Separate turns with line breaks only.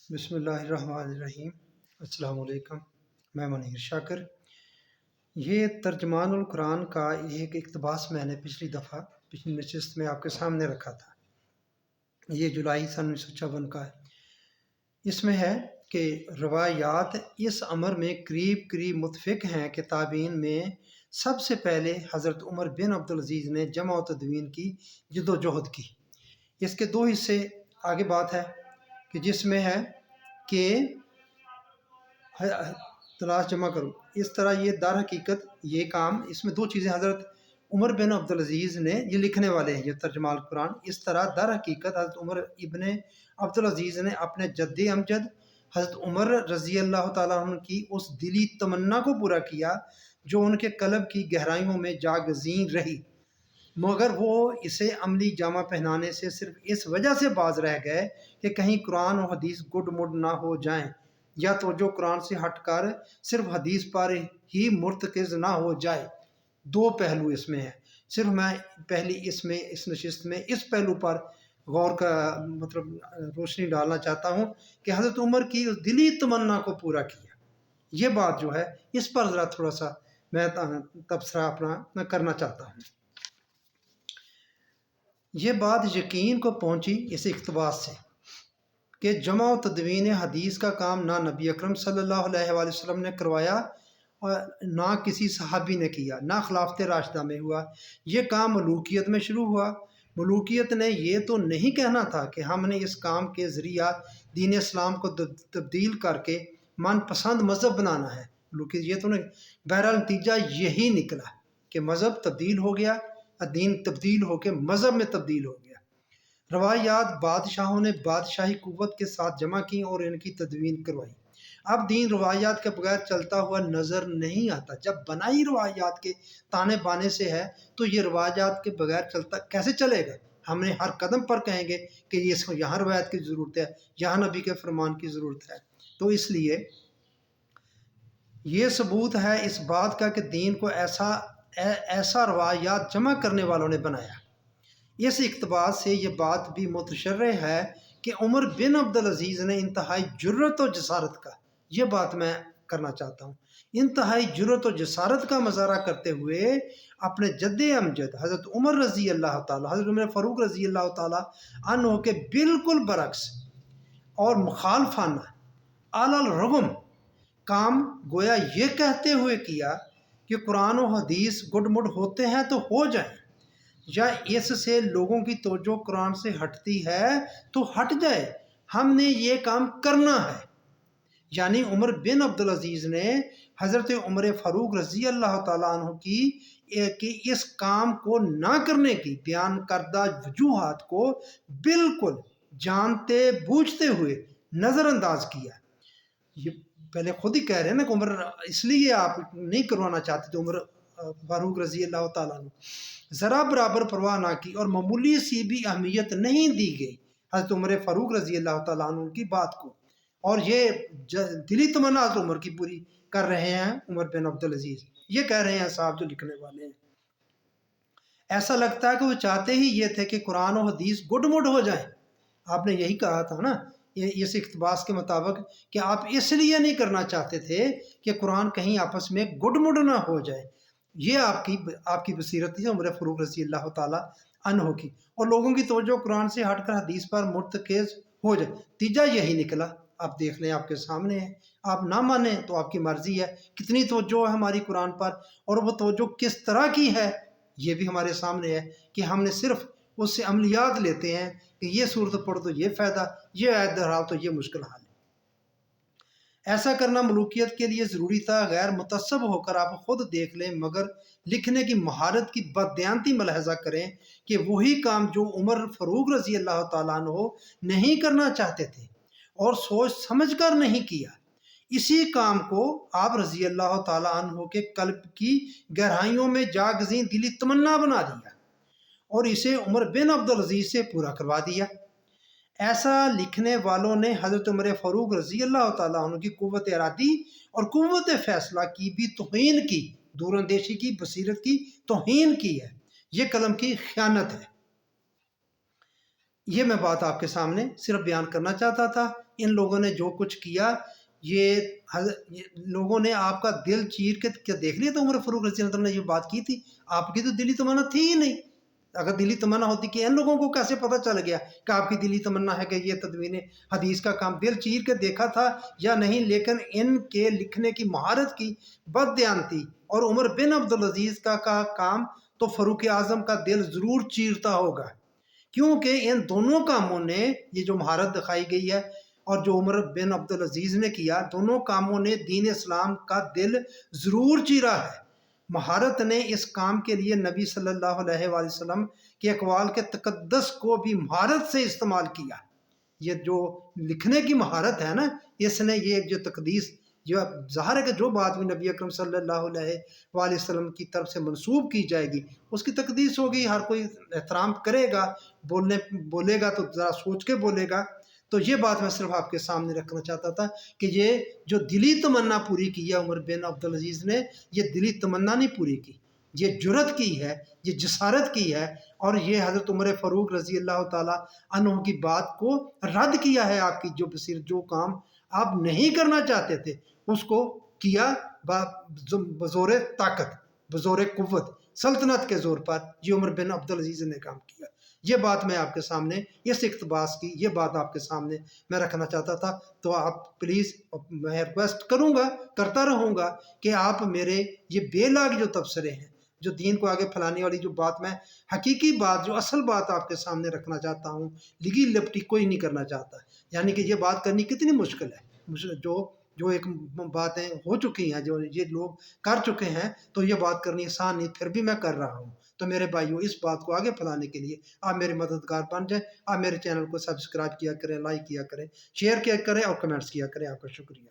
بسم اللہ الرحمن الرحیم۔ السلام علیکم، میں منیر شاکر۔ یہ ترجمان القرآن کا ایک اقتباس میں نے پچھلی نشست میں آپ کے سامنے رکھا تھا۔ یہ جولائی سن 1956 کا ہے۔ اس میں ہے کہ روایات اس امر میں قریب متفق ہیں کہ تابعین میں سب سے پہلے حضرت عمر بن عبدالعزیز نے جمع و تدوین کی جد و جہد کی۔ اس کے دو حصے آگے بات ہے کہ جس میں ہے کہ تلاش جمع کرو۔ اس طرح یہ در حقیقت یہ کام، اس میں دو چیزیں حضرت عمر بن عبدالعزیز نے، یہ لکھنے والے ہیں یہ ترجمان القرآن، اس طرح در حقیقت حضرت عمر ابن عبدالعزیز نے اپنے جد امجد حضرت عمر رضی اللہ تعالیٰ عنہ کی اس دلی تمنا کو پورا کیا جو ان کے قلب کی گہرائیوں میں جاگزین رہی، مگر وہ اسے عملی جامہ پہنانے سے صرف اس وجہ سے باز رہ گئے کہ کہیں قرآن و حدیث گڈ مڈ نہ ہو جائیں، یا توجہ قرآن سے ہٹ کر صرف حدیث پر ہی مرتکز نہ ہو جائے۔ دو پہلو اس میں ہیں، صرف میں پہلی اس نشست میں اس پہلو پر غور کا روشنی ڈالنا چاہتا ہوں کہ حضرت عمر کی اس دلی تمنا کو پورا کیا۔ یہ بات جو ہے اس پر ذرا تھوڑا سا میں تبصرہ اپنا کرنا چاہتا ہوں۔ یہ بات یقین کو پہنچی اس اقتباس سے کہ جمع و تدوین حدیث کا کام نہ نبی اکرم صلی اللہ علیہ وآلہ وسلم نے کروایا اور نہ کسی صحابی نے کیا، نہ خلافت راشدہ میں ہوا۔ یہ کام ملوکیت میں شروع ہوا۔ ملوکیت نے یہ تو نہیں کہنا تھا کہ ہم نے اس کام کے ذریعہ دین اسلام کو تبدیل کر کے من پسند مذہب بنانا ہے۔ ملوکیت یہ تو نہیں، بہرحال نتیجہ یہی نکلا کہ مذہب تبدیل ہو گیا، دین تبدیل ہو کے مذہب میں تبدیل ہو گیا۔ روایات بادشاہوں نے بادشاہی قوت کے ساتھ جمع کی اور ان کی تدوین کروائی۔ اب دین روایات کے بغیر چلتا ہوا نظر نہیں آتا۔ جب بنائی روایات کے تانے بانے سے ہے تو یہ روایات کے بغیر چلتا کیسے چلے گا؟ ہم نے ہر قدم پر کہیں گے کہ اس کو یہاں روایت کی ضرورت ہے، یہاں نبی کے فرمان کی ضرورت ہے۔ تو اس لیے یہ ثبوت ہے اس بات کا کہ دین کو ایسا روایات جمع کرنے والوں نے بنایا۔ اس اقتباس سے یہ بات بھی متشرح ہے کہ عمر بن عبدالعزیز نے انتہائی جرأت و جسارت کا، یہ بات میں کرنا چاہتا ہوں، انتہائی جرأت و جسارت کا مظاہرہ کرتے ہوئے اپنے جد امجد حضرت عمر رضی اللہ تعالیٰ، حضرت عمر فاروق رضی اللہ تعالیٰ عنہ کے بالکل برعکس اور مخالفانہ علی الرغم کام گویا یہ کہتے ہوئے کیا کہ قرآن و حدیث گڈ مڈ ہوتے ہیں تو ہو جائیں، یا اس سے لوگوں کی توجہ قرآن سے ہٹتی ہے تو ہٹ جائے، ہم نے یہ کام کرنا ہے۔ یعنی عمر بن عبدالعزیز نے حضرت عمر فاروق رضی اللہ تعالیٰ عنہ کی اس کام کو نہ کرنے کی بیان کردہ وجوہات کو بالکل جانتے بوجھتے ہوئے نظر انداز کیا۔ یہ پہلے خود ہی کہہ رہے ہیں نا کہ عمر اس لیے آپ نہیں کروانا چاہتے تھے، عمر فاروق رضی اللہ تعالیٰ عنہ ذرا برابر پرواہ نہ کی اور معمولی سی بھی اہمیت نہیں دی گئی حضرت عمر فاروق رضی اللہ تعالیٰ عنہ کی بات کو، اور یہ دلی تمنا حضرت عمر کی پوری کر رہے ہیں عمر بن عبدالعزیز، یہ کہہ رہے ہیں صاحب جو لکھنے والے ہیں۔ ایسا لگتا ہے کہ وہ چاہتے ہی یہ تھے کہ قرآن و حدیث گڈ مڈ ہو جائیں۔ آپ نے یہی کہا تھا نا اس اقتباس کے مطابق کہ آپ اس لیے نہیں کرنا چاہتے تھے کہ قرآن کہیں آپس میں گڈ مڈ نہ ہو جائے۔ یہ آپ کی بصیرت تھی عمر فاروق رضی اللہ تعالیٰ عنہ کی، اور لوگوں کی توجہ قرآن سے ہٹ کر حدیث پر مرتکز ہو جائے، نتیجہ یہی نکلا۔ آپ دیکھ لیں، آپ کے سامنے ہے، آپ نہ مانیں تو آپ کی مرضی ہے، کتنی توجہ ہے ہماری قرآن پر اور وہ توجہ کس طرح کی ہے یہ بھی ہمارے سامنے ہے کہ ہم نے صرف اس سے عملیات لیتے ہیں کہ یہ صورت پڑھ تو یہ فائدہ، یہ آیت دہراؤ تو یہ مشکل حال ہے۔ ایسا کرنا ملوکیت کے لیے ضروری تھا، غیر متصب ہو کر آپ خود دیکھ لیں، مگر لکھنے کی مہارت کی بددیانتی ملاحظہ کریں کہ وہی کام جو عمر فاروق رضی اللہ تعالیٰ عنہ نہیں کرنا چاہتے تھے اور سوچ سمجھ کر نہیں کیا، اسی کام کو آپ رضی اللہ تعالیٰ عنہ کے قلب کی گہرائیوں میں جاگزین دلی تمنا بنا دیا اور اسے عمر بن عبدالعزیز سے پورا کروا دیا۔ ایسا لکھنے والوں نے حضرت عمر فاروق رضی اللہ تعالیٰ عنہ کی قوت ارادی اور قوت فیصلہ کی بھی توہین کی، دور اندیشی کی، بصیرت کی توہین کی ہے۔ یہ قلم کی خیانت ہے۔ یہ میں بات آپ کے سامنے صرف بیان کرنا چاہتا تھا ان لوگوں نے جو کچھ کیا یہ لوگوں نے آپ کا دل چیر کے کیا دیکھ لیا؟ تو عمر فاروق رضی اللہ عنہ نے یہ بات کی تھی؟ آپ کی تو دلی تمنا تھی ہی نہیں۔ اگر دلی تمنا ہوتی کہ ان لوگوں کو کیسے پتہ چل گیا کہ آپ کی دلی تمنا ہے کہ یہ تدوین حدیث کا کام دل چیر کے دیکھا تھا یا نہیں؟ لیکن ان کے لکھنے کی مہارت کی بد دیانتی اور عمر بن عبدالعزیز کا کام تو فاروق اعظم کا دل ضرور چیرتا ہوگا، کیونکہ ان دونوں کاموں نے یہ جو مہارت دکھائی گئی ہے اور جو عمر بن عبدالعزیز نے کیا، دونوں کاموں نے دین اسلام کا دل ضرور چیرا ہے۔ مہارت نے اس کام کے لیے نبی صلی اللہ علیہ وآلہ وسلم کے اقوال کے تقدس کو بھی مہارت سے استعمال کیا۔ یہ جو لکھنے کی مہارت ہے نا، اس نے یہ جو تقدیس، جو ظاہر ہے کہ جو بات بھی نبی اکرم صلی اللہ علیہ وآلہ وسلم کی طرف سے منسوب کی جائے گی اس کی تقدیس ہوگی، ہر کوئی احترام کرے گا، بولے گا تو ذرا سوچ کے بولے گا۔ تو یہ بات میں صرف آپ کے سامنے رکھنا چاہتا تھا کہ یہ جو دلی تمنا پوری کی ہے عمر بن عبدالعزیز نے، یہ دلی تمنا نہیں پوری کی، یہ جرت کی ہے، یہ جسارت کی ہے، اور یہ حضرت عمر فاروق رضی اللہ تعالیٰ عنہ کی بات کو رد کیا ہے۔ آپ کی جو کام آپ نہیں کرنا چاہتے تھے اس کو کیا بزور طاقت، بزور قوت، سلطنت کے زور پر یہ عمر بن عبدالعزیز نے کام کیا۔ یہ بات میں آپ کے سامنے، اس اقتباس کی یہ بات آپ کے سامنے میں رکھنا چاہتا تھا۔ تو آپ پلیز، میں ریکویسٹ کروں گا، کرتا رہوں گا کہ آپ میرے یہ بے لاگ جو تبصرے ہیں، جو دین کو آگے پھیلانے والی جو بات میں حقیقی بات، جو اصل بات آپ کے سامنے رکھنا چاہتا ہوں، لگی لپٹی کوئی نہیں کرنا چاہتا، یعنی کہ یہ بات کرنی کتنی مشکل ہے، جو ایک باتیں ہو چکی ہیں، جو یہ لوگ کر چکے ہیں، تو یہ بات کرنی آسان نہیں، پھر بھی میں کر رہا ہوں۔ تو میرے بھائیوں، اس بات کو آگے پھیلانے کے لیے آپ میرے مددگار بن جائیں، آپ میرے چینل کو سبسکرائب کیا کریں، لائک کیا کریں، شیئر کیا کریں اور کمنٹس کیا کریں۔ آپ کا شکریہ۔